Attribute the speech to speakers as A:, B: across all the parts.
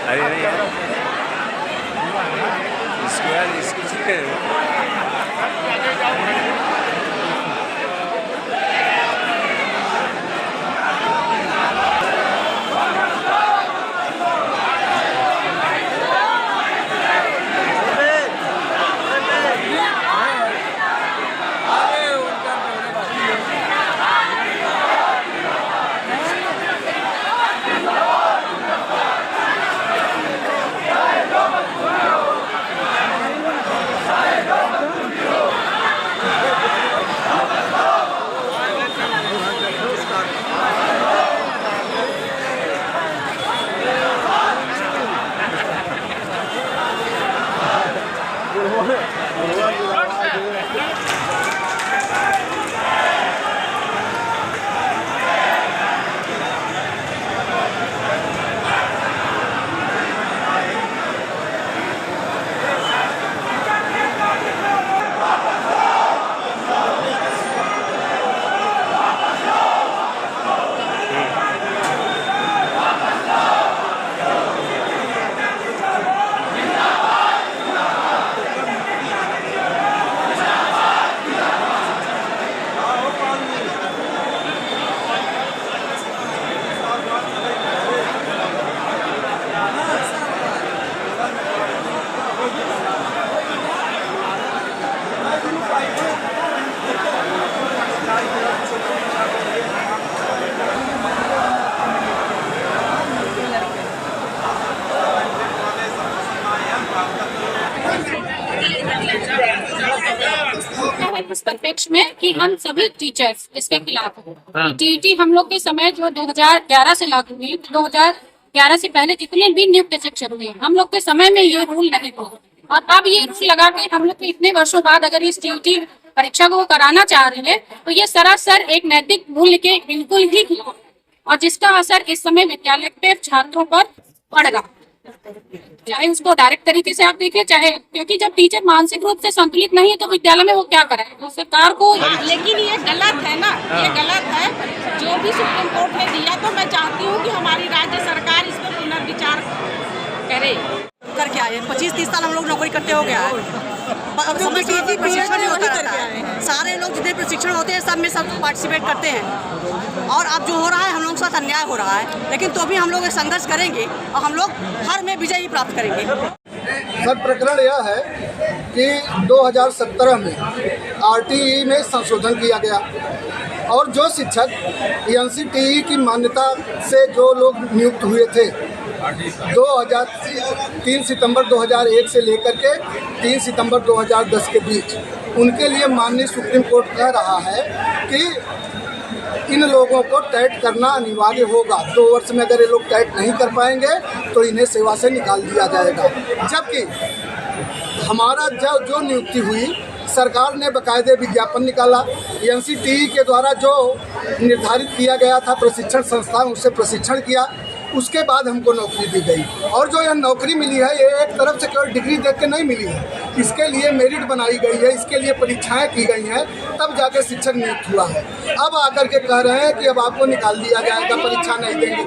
A: अरे नहीं यार, इसको यार इसको
B: इस परिप्रेक्ष्य में कि हम सभी टीचर्स इसके खिलाफ हैं। टीईटी हम लोग के समय जो 2011 से लागू हुई, 2011 से पहले जितने भी नियुक्त शिक्षक हुए, हम लोग के समय में ये रूल नहीं था। और अब ये रूल लगा के हम लोग इतने वर्षों बाद अगर इस टीईटी परीक्षा को कराना चाह रहे हैं, तो ये सरासर एक नैतिक मूल्य के बिल्कुल ही खिलाफ, और जिसका असर इस समय विद्यालय के छात्रों पर पड़ेगा। चाहे उसको डायरेक्ट तरीके से आप देखिए, चाहे, क्योंकि जब टीचर मानसिक रूप से संतुलित नहीं है तो विद्यालय में वो क्या करे, तो सरकार को।
C: लेकिन ये गलत है ना, ये गलत है। जो भी सुप्रीम कोर्ट ने दिया, तो मैं चाहती हूँ कि हमारी राज्य सरकार इस पर पुनर्विचार करे। करके आए 25-30 साल हम लोग नौकरी करते हो गया है। प्रशिक्षण नहीं होता रहता है। सारे लोग जितने प्रशिक्षण होते हैं सब में सब पार्टिसिपेट करते हैं, और अब जो हो रहा है हम लोग के साथ अन्याय हो रहा है, लेकिन तो भी हम लोग संघर्ष करेंगे और हम लोग हर में विजयी प्राप्त करेंगे।
D: सर, प्रकरण यह है कि 2017 में आरटीई में संशोधन किया गया, और जो शिक्षक एनसीटीई की मान्यता से जो लोग नियुक्त हुए थे 3 सितंबर 2001 से लेकर के 3 सितंबर 2010 के बीच, उनके लिए माननीय सुप्रीम कोर्ट कह रहा है कि इन लोगों को टैट करना अनिवार्य होगा। 2 वर्ष में अगर ये लोग टैट नहीं कर पाएंगे तो इन्हें सेवा से निकाल दिया जाएगा। जबकि हमारा जो नियुक्ति हुई, सरकार ने बाकायदे विज्ञापन निकाला, एनसीटीई के द्वारा जो निर्धारित किया गया था प्रशिक्षण संस्थान, उससे प्रशिक्षण किया, उसके बाद हमको नौकरी दी गई। और जो यह नौकरी मिली है, ये एक तरफ से केवल डिग्री देख के नहीं मिली है, इसके लिए मेरिट बनाई गई है, इसके लिए परीक्षाएं की गई हैं, तब जाके शिक्षक नियुक्त हुआ है। अब आकर के कह रहे हैं कि अब आपको निकाल दिया जाएगा, परीक्षा नहीं देंगे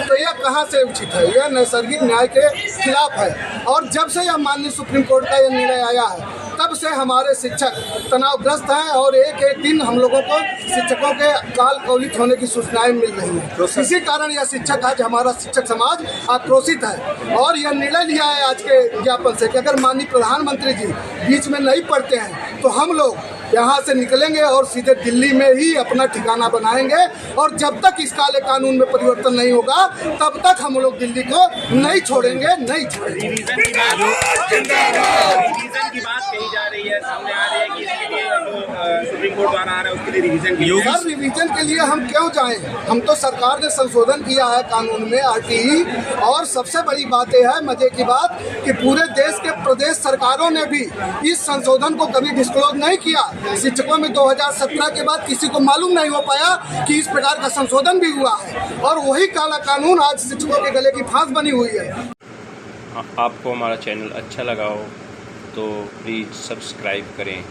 D: तो यह कहाँ से उचित है? यह नैसर्गिक न्याय के खिलाफ है। और जब से यह माननीय सुप्रीम कोर्ट का यह निर्णय आया है, तब से हमारे शिक्षक तनावग्रस्त हैं, और एक एक दिन हम लोगों को शिक्षकों के काल कौलित होने की सूचनाएं मिल रही हैं। इसी कारण यह शिक्षक आज हमारा शिक्षक समाज आक्रोशित है, और यह निर्णय लिया है आज के ज्ञापन से कि अगर माननीय प्रधानमंत्री जी बीच में नहीं पड़ते हैं तो हम लोग यहाँ से निकलेंगे और सीधे दिल्ली में ही अपना ठिकाना बनाएंगे। और जब तक इस काले कानून में परिवर्तन नहीं होगा, तब तक हम लोग दिल्ली को नहीं छोड़ेंगे, नहीं छोड़ेंगे।
E: रिवीजन की बात कही जा रही है, सामने आ रही है कि इसके लिए सुप्रीम कोर्ट द्वारा आ रहा है, उसके लिए रिवीजन की।
D: सर, रिवीजन के लिए हम क्यों जाएं? हम तो सरकार ने संशोधन किया है कानून में, आरटीई, और सबसे बड़ी बात यह है, मजे की बात, कि पूरे देश के प्रदेश सरकारों ने भी इस संशोधन को कभी डिस्क्लोज नहीं किया। शिक्षकों में 2017 के बाद किसी को मालूम नहीं हो पाया कि इस प्रकार का संशोधन भी हुआ है, और वही काला कानून आज शिक्षकों के गले की फांस बनी हुई है।
A: आपको हमारा चैनल अच्छा लगा हो तो प्लीज़ सब्सक्राइब करें।